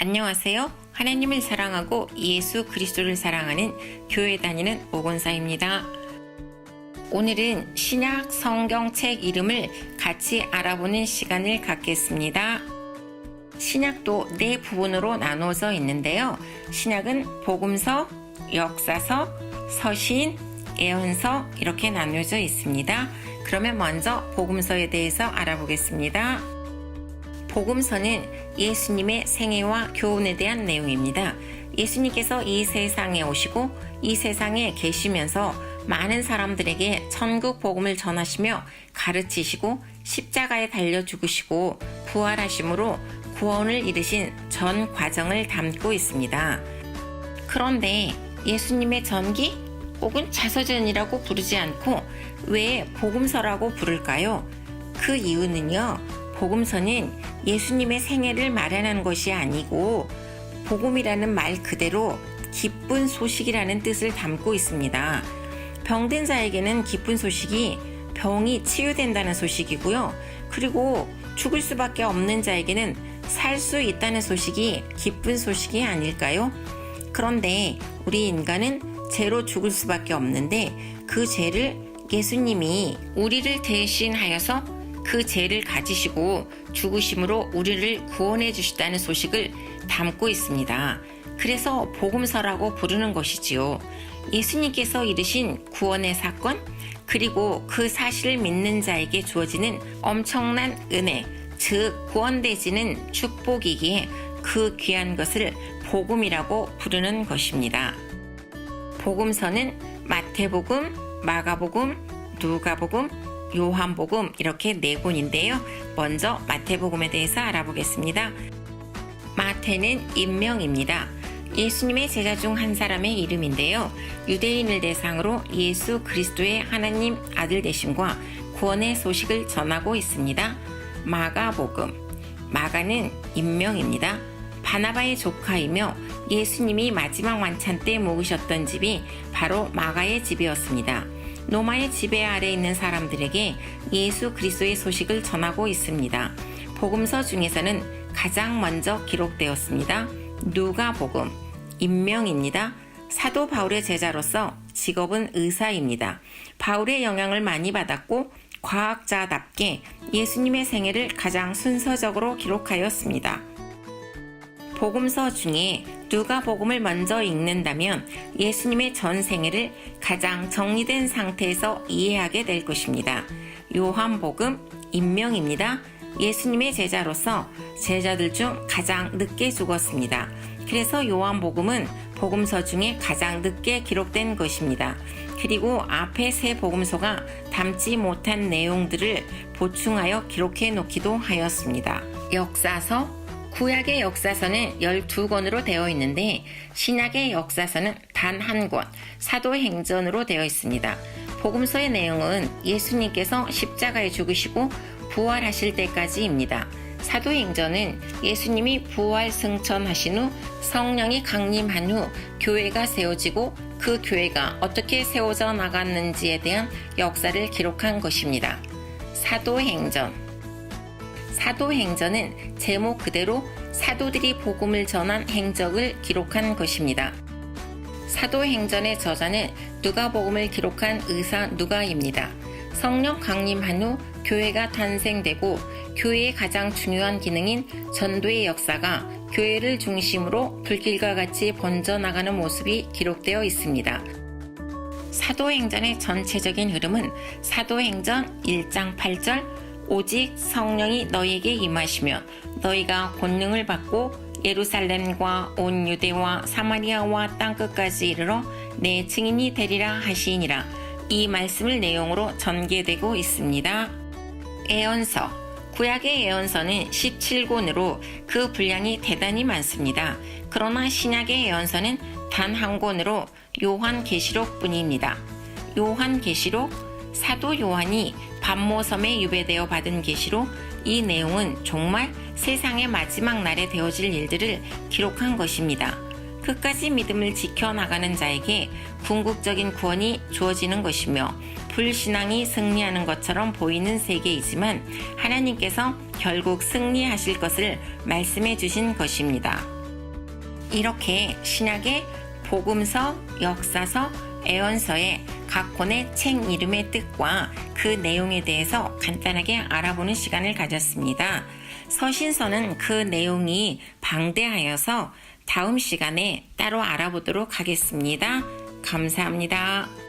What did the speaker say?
안녕하세요. 하나님을 사랑하고 예수 그리스도를 사랑하는 교회 다니는 오건사입니다. 오늘은 신약 성경책 이름을 같이 알아보는 시간을 갖겠습니다. 신약도 네 부분으로 나눠져 있는데요. 신약은 복음서, 역사서, 서신, 예언서 이렇게 나눠져 있습니다. 그러면 먼저 복음서에 대해서 알아보겠습니다. 복음서는 예수님의 생애와 교훈에 대한 내용입니다. 예수님께서 이 세상에 오시고 이 세상에 계시면서 많은 사람들에게 천국 복음을 전하시며 가르치시고 십자가에 달려 죽으시고 부활하심으로 구원을 이루신 전 과정을 담고 있습니다. 그런데 예수님의 전기 혹은 자서전이라고 부르지 않고 왜 복음서라고 부를까요? 그 이유는요. 복음서는 예수님의 생애를 말하는 것이 아니고 복음이라는 말 그대로 기쁜 소식이라는 뜻을 담고 있습니다. 병든 자에게는 기쁜 소식이 병이 치유된다는 소식이고요. 그리고 죽을 수밖에 없는 자에게는 살 수 있다는 소식이 기쁜 소식이 아닐까요? 그런데 우리 인간은 죄로 죽을 수밖에 없는데 그 죄를 예수님이 우리를 대신하여서 그 죄를 가지시고 죽으심으로 우리를 구원해 주시다는 소식을 담고 있습니다. 그래서 복음서라고 부르는 것이지요. 예수님께서 이루신 구원의 사건, 그리고 그 사실을 믿는 자에게 주어지는 엄청난 은혜, 즉 구원되지는 축복이기에 그 귀한 것을 복음이라고 부르는 것입니다. 복음서는 마태복음, 마가복음, 누가복음, 요한복음 이렇게 네 권인데요. 먼저 마태복음에 대해서 알아보겠습니다. 마태는 인명입니다. 예수님의 제자 중 한 사람의 이름인데요. 유대인을 대상으로 예수 그리스도의 하나님 아들 되심과 구원의 소식을 전하고 있습니다. 마가복음, 마가는 인명입니다. 바나바의 조카이며 예수님이 마지막 만찬 때 묵으셨던 집이 바로 마가의 집이었습니다. 로마의 지배 아래 있는 사람들에게 예수 그리스도의 소식을 전하고 있습니다. 복음서 중에서는 가장 먼저 기록되었습니다. 누가복음, 인명입니다. 사도 바울의 제자로서 직업은 의사입니다. 바울의 영향을 많이 받았고 과학자답게 예수님의 생애를 가장 순서적으로 기록하였습니다. 복음서 중에 누가복음을 먼저 읽는다면 예수님의 전 생애를 가장 정리된 상태에서 이해하게 될 것입니다. 요한복음, 인명입니다. 예수님의 제자로서 제자들 중 가장 늦게 죽었습니다. 그래서 요한복음은 복음서 중에 가장 늦게 기록된 것입니다. 그리고 앞에 세 복음서가 담지 못한 내용들을 보충하여 기록해 놓기도 하였습니다. 역사서, 구약의 역사서는 12권으로 되어 있는데 신약의 역사서는 단 한 권, 사도행전으로 되어 있습니다. 복음서의 내용은 예수님께서 십자가에 죽으시고 부활하실 때까지입니다. 사도행전은 예수님이 부활 승천하신 후 성령이 강림한 후 교회가 세워지고 그 교회가 어떻게 세워져 나갔는지에 대한 역사를 기록한 것입니다. 사도행전은 제목 그대로 사도들이 복음을 전한 행적을 기록한 것입니다. 사도행전의 저자는 누가복음을 기록한 의사 누가입니다. 성령 강림한 후 교회가 탄생되고 교회의 가장 중요한 기능인 전도의 역사가 교회를 중심으로 불길과 같이 번져나가는 모습이 기록되어 있습니다. 사도행전의 전체적인 흐름은 사도행전 1장 8절 오직 성령이 너희에게 임하시며 너희가 권능을 받고 예루살렘과 온 유대와 사마리아와 땅끝까지 이르러 내 증인이 되리라 하시니라. 이 말씀을 내용으로 전개되고 있습니다. 예언서, 구약의 예언서는 17권으로 그 분량이 대단히 많습니다. 그러나 신약의 예언서는 단 한 권으로 요한계시록뿐입니다. 요한계시록, 사도 요한이 반모섬에 유배되어 받은 계시로 이 내용은 정말 세상의 마지막 날에 되어질 일들을 기록한 것입니다. 끝까지 믿음을 지켜나가는 자에게 궁극적인 구원이 주어지는 것이며 불신앙이 승리하는 것처럼 보이는 세계이지만 하나님께서 결국 승리하실 것을 말씀해 주신 것입니다. 이렇게 신약의 복음서, 역사서, 애언서의 각 권의 책 이름의 뜻과 그 내용에 대해서 간단하게 알아보는 시간을 가졌습니다. 서신서는 그 내용이 방대하여서 다음 시간에 따로 알아보도록 하겠습니다. 감사합니다.